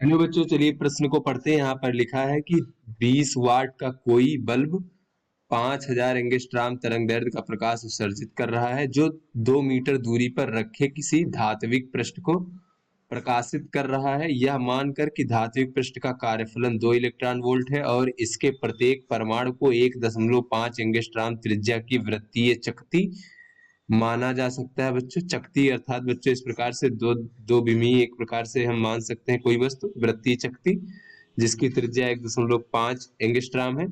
Hello बच्चों, चलिए प्रश्न को पढ़ते हैं। यहाँ पर लिखा है कि 20 वाट का कोई बल्ब 5000 एंगस्ट्राम तरंगदैर्ध्य का प्रकाश उत्सर्जित कर रहा है, जो 2 मीटर दूरी पर रखे किसी धात्विक पृष्ठ को प्रकाशित कर रहा है। यह मानकर कि धात्विक पृष्ठ का कार्यफलन 2 इलेक्ट्रॉन वोल्ट है और इसके प्रत्येक परमाणु को 1.5 एंगस्ट्राम त्रिज्या की वृत्तीय चकती माना जा सकता है। बच्चों, चकती अर्थात बच्चों इस प्रकार से दो विमीय एक प्रकार से हम मान सकते हैं कोई वस्तु वृत्तीय चकती जिसकी त्रिज्या 1.5 एंगस्ट्राम है।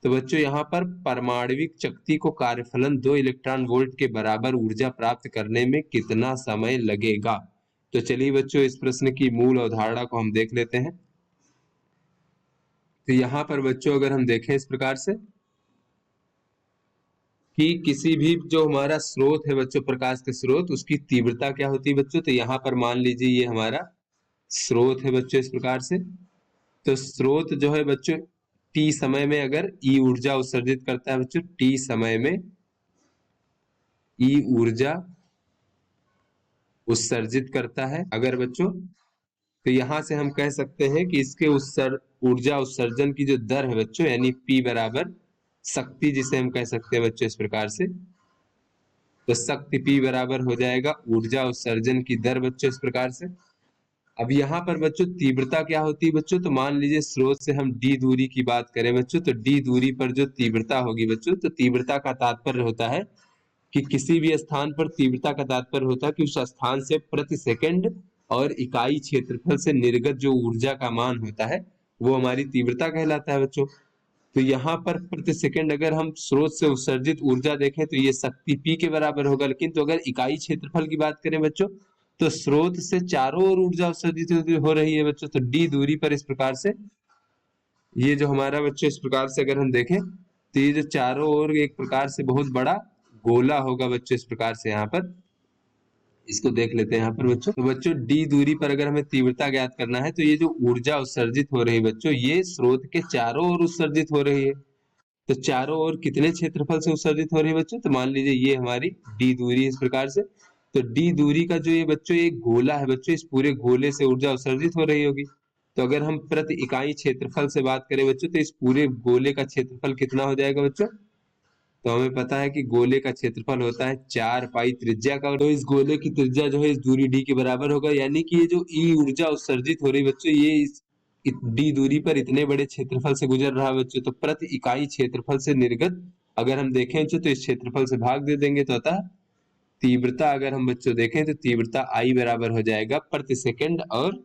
तो बच्चों यहाँ पर परमाणविक चकती को कार्यफलन 2 इलेक्ट्रॉन वोल्ट के बराबर ऊर्जा प्राप्त करने में कितना समय लगेगा। तो चलिए बच्चों, इस प्रश्न की मूल अवधारणा को हम देख लेते हैं। तो यहाँ पर बच्चों अगर हम देखें इस प्रकार से कि किसी भी जो हमारा स्रोत है बच्चों, प्रकाश का स्रोत, उसकी तीव्रता क्या होती है बच्चों। तो यहाँ पर मान लीजिए ये हमारा स्रोत है बच्चों इस प्रकार से। तो स्रोत जो है बच्चों टी समय में अगर ई ऊर्जा उत्सर्जित करता है बच्चों, टी समय में ई ऊर्जा उत्सर्जित करता है अगर बच्चों, तो यहां से हम कह सकते हैं कि इसके ऊर्जा उत्सर्जन की जो दर है बच्चों, यानी पी बराबर शक्ति, जिसे हम कह सकते हैं बच्चों इस प्रकार से। तो शक्ति पी बराबर हो जाएगा ऊर्जा उत्सर्जन की दर बच्चों इस प्रकार से। अब यहाँ पर बच्चों तीव्रता क्या होती है बच्चों, तो मान लीजिए स्रोत से हम डी दूरी की बात करें बच्चों, तो डी दूरी पर जो तीव्रता होगी बच्चों, तो तीव्रता का तात्पर्य होता है कि किसी भी स्थान पर तीव्रता का तात्पर्य होता है कि उस स्थान से प्रति सेकंड और इकाई क्षेत्रफल से निर्गत जो ऊर्जा का मान होता है वो हमारी तीव्रता कहलाता है बच्चों। तो यहाँ पर प्रति सेकंड अगर हम स्रोत से उत्सर्जित ऊर्जा देखें तो ये शक्ति पी के बराबर होगा। लेकिन तो अगर इकाई क्षेत्रफल की बात करें बच्चों, तो स्रोत से चारों ओर ऊर्जा उत्सर्जित हो रही है बच्चों, तो डी दूरी पर इस प्रकार से ये जो हमारा बच्चों इस प्रकार से अगर हम देखें तो ये जो चारों ओर एक प्रकार से बहुत बड़ा गोला होगा बच्चों इस प्रकार से। यहाँ पर इसको देख लेते हैं यहाँ पर बच्चों। तो बच्चों डी दूरी पर अगर हमें तीव्रता ज्ञात करना है तो ये जो ऊर्जा उत्सर्जित हो रही है बच्चों, ये स्रोत के चारों ओर उत्सर्जित हो रही है। तो चारों ओर कितने क्षेत्रफल से उत्सर्जित हो रही है बच्चों, तो मान लीजिए ये हमारी डी दूरी इस प्रकार से। तो डी दूरी का जो ये बच्चों एक गोला है बच्चों, इस पूरे गोले से ऊर्जा उत्सर्जित हो रही होगी। तो अगर हम प्रति इकाई क्षेत्रफल से बात करें बच्चों, तो इस पूरे गोले का क्षेत्रफल कितना हो जाएगा बच्चों। तो हमें पता है कि गोले का क्षेत्रफल होता है 4 पाई त्रिज्या का। तो इस गोले की त्रिज्या जो है इस दूरी डी के बराबर होगा, यानी कि ये जो ई ऊर्जा उत्सर्जित हो रही बच्चों, ये इस डी दूरी पर इतने बड़े क्षेत्रफल से गुजर रहा है बच्चों। तो प्रति इकाई क्षेत्रफल से निर्गत अगर हम देखें बच्चों, तो इस क्षेत्रफल से भाग दे देंगे, तो अतः तीव्रता अगर हम बच्चों देखें तो तीव्रता आई बराबर हो जाएगा प्रति सेकंड और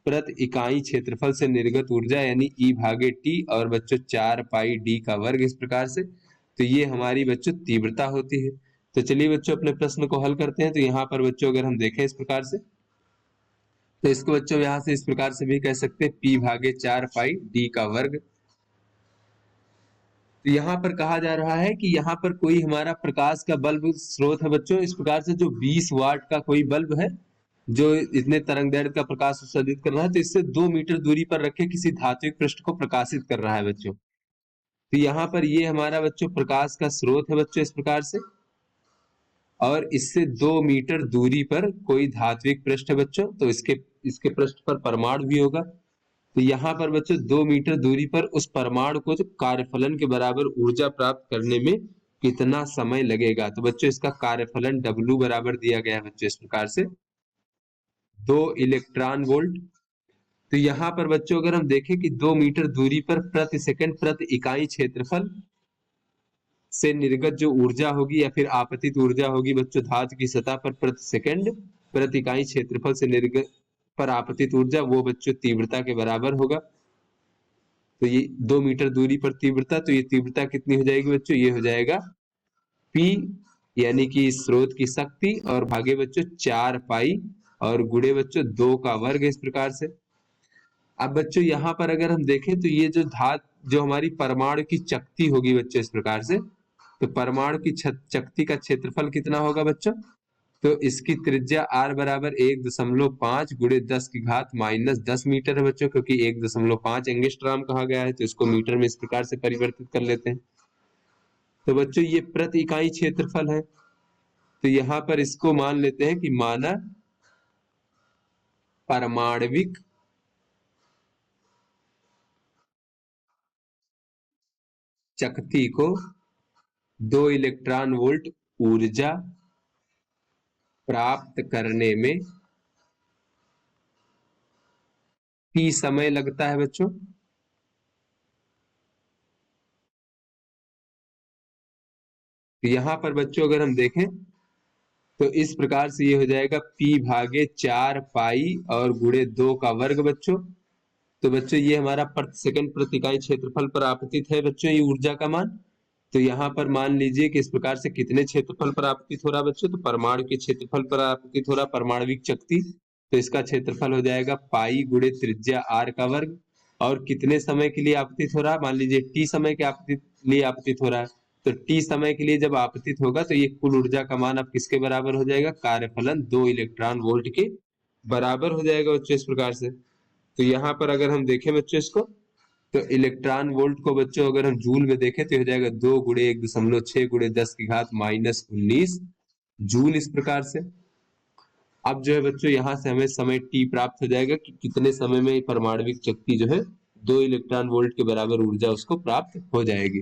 प्रति इकाई क्षेत्रफल से निर्गत ऊर्जा, यानी ई भागे टी और बच्चों 4 पाई डी का वर्ग इस प्रकार से। तो ये हमारी बच्चों तीव्रता होती है। तो चलिए बच्चों अपने प्रश्न को हल करते हैं। तो यहाँ पर बच्चों अगर हम देखें इस प्रकार से, तो इसको बच्चों यहाँ से इस प्रकार से भी कह सकते हैं पी भागे 4 पाई डी का वर्ग। तो यहाँ पर कहा जा रहा है कि यहाँ पर कोई हमारा प्रकाश का बल्ब स्रोत है बच्चों इस प्रकार से, जो 20 वाट का कोई बल्ब है जो इतने तरंगदैर्ध्य का प्रकाश उत्सर्जित कर रहा है, तो इससे 2 मीटर दूरी पर रखे किसी धात्विक पृष्ठ को प्रकाशित कर रहा है बच्चों। तो यहाँ पर ये हमारा बच्चों प्रकाश का स्रोत है बच्चों इस प्रकार से, और इससे 2 मीटर दूरी पर कोई धात्विक पृष्ठ है बच्चों, तो इसके इसके पृष्ठ पर परमाणु भी होगा। तो यहाँ पर बच्चों 2 मीटर दूरी पर उस परमाणु को जो कार्यफलन के बराबर ऊर्जा प्राप्त करने में कितना समय लगेगा। तो बच्चों इसका कार्यफलन W बराबर दिया गया है बच्चों इस प्रकार से 2 इलेक्ट्रॉन वोल्ट। तो यहाँ पर बच्चों अगर हम देखें कि 2 मीटर दूरी पर प्रति सेकंड प्रति इकाई क्षेत्रफल से निर्गत जो ऊर्जा होगी या फिर आपतित ऊर्जा होगी बच्चों धातु की सतह पर प्रति सेकंड प्रति इकाई क्षेत्रफल से निर्गत पर आपतित ऊर्जा, वो बच्चों तीव्रता के बराबर होगा। तो ये 2 मीटर दूरी पर तीव्रता, तो ये तीव्रता कितनी हो जाएगी बच्चों, ये हो जाएगा P, यानी कि स्रोत की शक्ति, और भागे बच्चों 4 पाई और गुड़े बच्चों 2 का वर्ग इस प्रकार से। अब बच्चों यहाँ पर अगर हम देखें तो ये जो हमारी परमाणु की चकती होगी बच्चों इस प्रकार से, तो परमाणु की चकती का क्षेत्रफल कितना होगा बच्चों, तो इसकी त्रिज्या r बराबर 1.5 गुणे 10 की घात -10 मीटर है बच्चों, क्योंकि 1.5 एंगस्ट्राम कहा गया है, तो इसको मीटर में इस प्रकार से परिवर्तित कर लेते हैं। तो बच्चों ये प्रति इकाई क्षेत्रफल है, तो यहाँ पर इसको मान लेते हैं कि माना परमाणविक चकती को 2 इलेक्ट्रॉन वोल्ट ऊर्जा प्राप्त करने में T समय लगता है बच्चों। तो यहां पर बच्चों अगर हम देखें तो इस प्रकार से ये हो जाएगा P भागे 4 पाई और गुणे 2 का वर्ग बच्चों। तो बच्चों ये हमारा प्रति सेकंड प्रति इकाई क्षेत्रफल पर आपतित है बच्चों ये ऊर्जा का मान। तो यहाँ पर मान लीजिए कि इस प्रकार से कितने क्षेत्रफल पर आपतित हो रहा बच्चों, तो परमाणु के क्षेत्रफल पर आपतित हो रहा परमाणविक शक्ति। तो इसका क्षेत्रफल हो जाएगा पाई गुणे त्रिज्या आर का वर्ग। और कितने समय के लिए आपतित हो रहा, मान लीजिए टी समय के लिए आपतित हो रहा है। तो टी समय के लिए जब आपतित होगा तो ये कुल ऊर्जा का मान अब किसके बराबर हो जाएगा, कार्यफलन 2 इलेक्ट्रॉन वोल्ट के बराबर हो जाएगा बच्चों इस प्रकार से। तो यहाँ पर अगर हम देखें बच्चों इसको, तो इलेक्ट्रॉन वोल्ट को बच्चों अगर हम जूल में देखें तो हो जाएगा 2 गुणे 1.6 गुणे 10 की घात -19 जूल इस प्रकार से। अब जो है बच्चों यहाँ से हमें समय टी प्राप्त हो जाएगा कि कितने समय में परमाणविक शक्ति जो है 2 इलेक्ट्रॉन वोल्ट के बराबर ऊर्जा उसको प्राप्त हो जाएगी।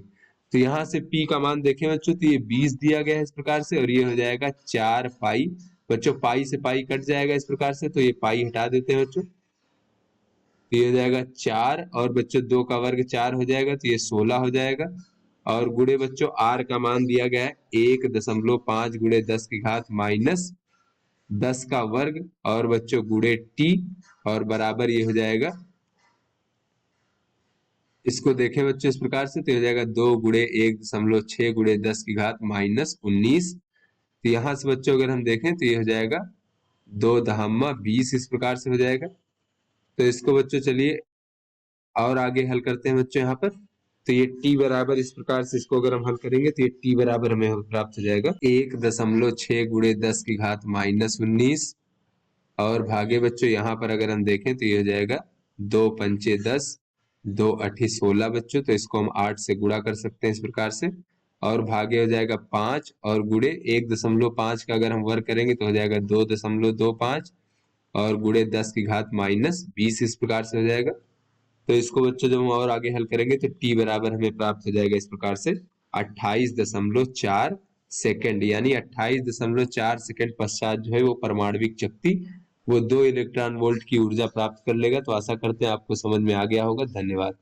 तो यहाँ से पी का मान देखें बच्चों तो ये 20 दिया गया है इस प्रकार से, और ये हो जाएगा 4 पाई। बच्चों पाई से पाई कट जाएगा इस प्रकार से, तो ये पाई हटा देते हैं बच्चों। तो ये हो जाएगा 4 और बच्चों 2 का वर्ग 4 हो जाएगा, तो ये 16 हो जाएगा। और गुणे बच्चों आर का मान दिया गया है 1.5 गुणे 10 की घात -10 का वर्ग, और बच्चों गुणे टी, और बराबर ये हो जाएगा, इसको देखें बच्चों इस प्रकार से तो हो जाएगा 2 गुणे 1.6 गुणे 10 की घात -19। तो यहाँ से बच्चों अगर हम देखें तो ये हो जाएगा 2 दहम्मा 20 इस प्रकार से हो जाएगा। तो इसको बच्चों चलिए और आगे हल करते हैं बच्चों यहाँ पर। तो ये t बराबर इस प्रकार से इसको अगर हम हल करेंगे तो ये t बराबर हमें प्राप्त हो जाएगा 1.6 गुणे 10 की घात -19, और भागे बच्चों यहाँ पर अगर हम देखें तो ये हो जाएगा 2 पंचे 10, 2 अठी 16 बच्चों। तो इसको हम 8 से गुणा कर सकते हैं इस प्रकार से, और भागे हो जाएगा 5, और गुणे 1.5 का अगर हम वर्ग करेंगे तो हो जाएगा 2.25, और गुणे 10 की घात -20 इस प्रकार से हो जाएगा। तो इसको बच्चों जब हम और आगे हल करेंगे तो t बराबर हमें प्राप्त हो जाएगा इस प्रकार से 28.4 सेकंड, यानी 28.4 सेकंड पश्चात जो है वो परमाणविक शक्ति वो 2 इलेक्ट्रॉन वोल्ट की ऊर्जा प्राप्त कर लेगा। तो आशा करते हैं आपको समझ में आ गया होगा। धन्यवाद।